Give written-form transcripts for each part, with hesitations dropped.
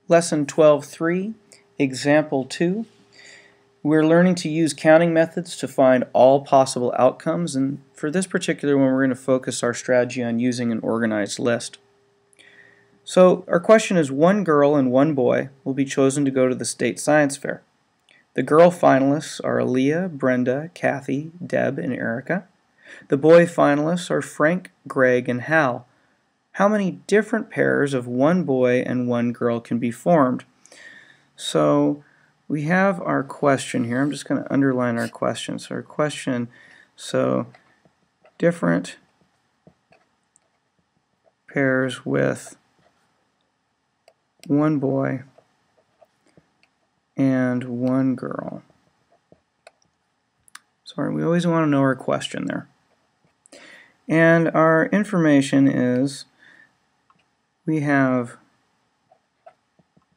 Lesson 12-3, Example 2. We're learning to use counting methods to find all possible outcomes, and for this particular one we're going to focus our strategy on using an organized list. So our question is, one girl and one boy will be chosen to go to the state science fair. The girl finalists are Aaliyah, Brenda, Kathy, Deb, and Erica. The boy finalists are Frank, Greg, and Hal. How many different pairs of one boy and one girl can be formed? So we have our question here. I'm just going to underline our question. So our question, different pairs with one boy and one girl. Sorry, we always want to know our question there. And our information is, we have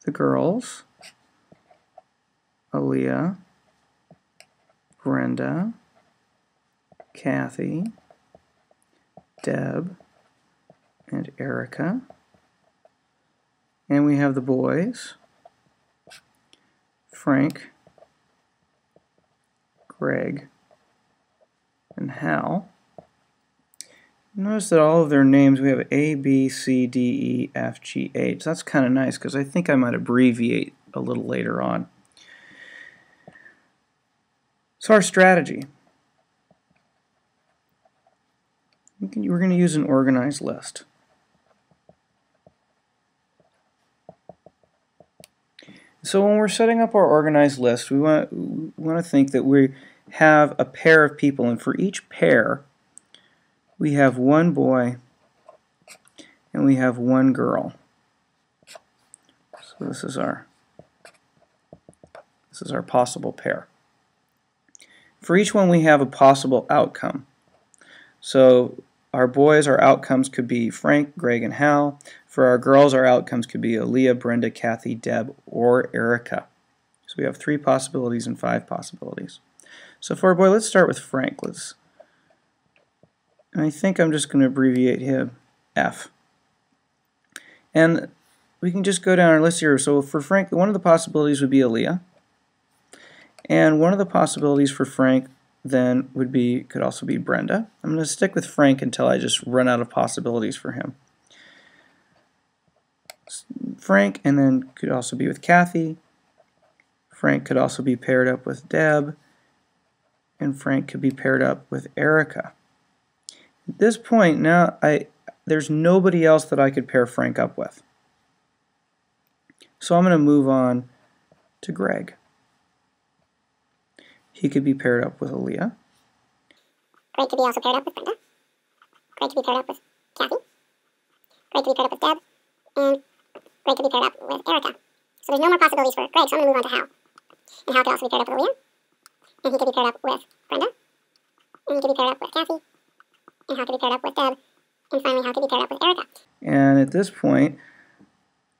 the girls, Aaliyah, Brenda, Kathy, Deb, and Erica. And we have the boys, Frank, Greg, and Hal. Notice that all of their names, we have A, B, C, D, E, F, G, H. That's kind of nice because I think I might abbreviate a little later on. So our strategy. We're going to use an organized list. So when we're setting up our organized list, we want to think that we have a pair of people, and for each pair we have one boy and we have one girl. So this is our possible pair. For each one we have a possible outcome. So our boys, our outcomes could be Frank, Greg, and Hal. For our girls, our outcomes could be Aaliyah, Brenda, Kathy, Deb, or Erica. So we have 3 possibilities and 5 possibilities. So for our boy, let's start with Frank. And I think I'm just going to abbreviate him F. And we can just go down our list here. So for Frank, one of the possibilities would be Aaliyah. And one of the possibilities for Frank then could also be Brenda. I'm going to stick with Frank until I just run out of possibilities for him. Frank, and then could also be with Kathy. Frank could also be paired up with Deb. And Frank could be paired up with Erica. At this point now, there's nobody else that I could pair Frank up with. So I'm going to move on to Greg. He could be paired up with Aaliyah. Greg could be also paired up with Brenda. Greg could be paired up with Kathy. Greg could be paired up with Deb. And Greg could be paired up with Erica. So there's no more possibilities for Greg, so I'm going to move on to Hal. And Hal could also be paired up with Aaliyah. And he could be paired up with Brenda. And he could be paired up with Kathy. And Hal could be paired up with Deb. And finally, Hal could be paired up with Erica. And at this point,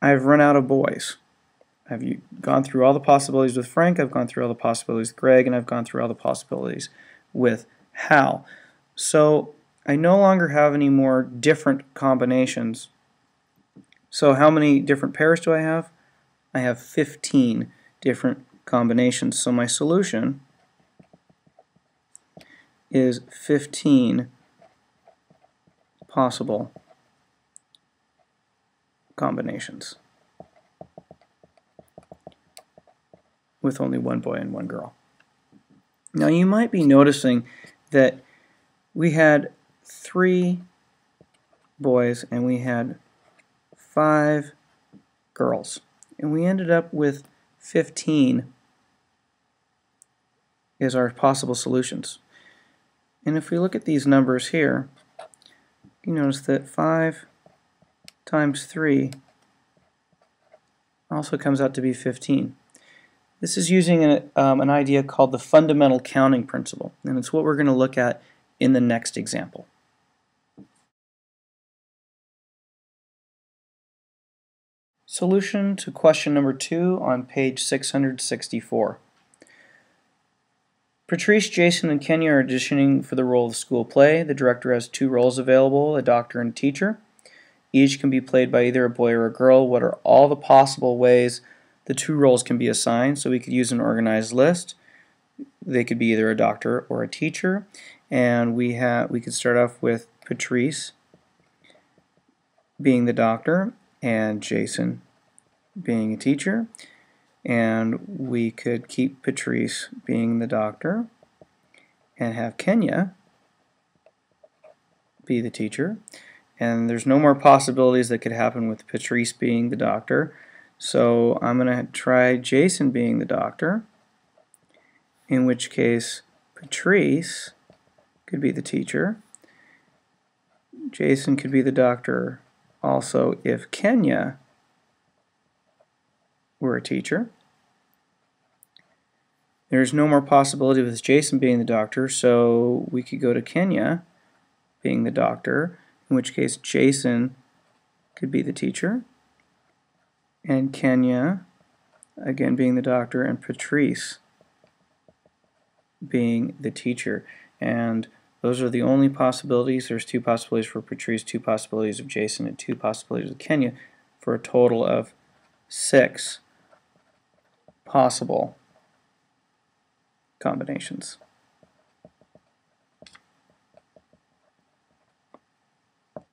I've run out of boys. I've gone through all the possibilities with Frank, I've gone through all the possibilities with Greg, and I've gone through all the possibilities with Hal. So I no longer have any more different combinations. So how many different pairs do I have? I have 15 different combinations. So my solution is 15 possible combinations with only one boy and one girl. Now you might be noticing that we had 3 boys and we had 5 girls, and we ended up with 15 as our possible solutions. And if we look at these numbers here, you notice that 5 times 3 also comes out to be 15. This is using an idea called the fundamental counting principle, and it's what we're going to look at in the next example. Solution to question number 2 on page 664. Patrice, Jason, and Kenya are auditioning for the role of school play. The director has 2 roles available, a doctor and a teacher. Each can be played by either a boy or a girl. What are all the possible ways the two roles can be assigned? So we could use an organized list. They could be either a doctor or a teacher. And we could start off with Patrice being the doctor and Jason being a teacher. And we could keep Patrice being the doctor and have Kenya be the teacher. And there's no more possibilities that could happen with Patrice being the doctor. So I'm going to try Jason being the doctor, in which case Patrice could be the teacher. Jason could be the doctor also if Kenya were a teacher. There's no more possibility with Jason being the doctor, so we could go to Kenya being the doctor, in which case Jason could be the teacher, and Kenya again being the doctor, and Patrice being the teacher. And those are the only possibilities. There's 2 possibilities for Patrice, 2 possibilities of Jason, and 2 possibilities of Kenya, for a total of 6 possible combinations.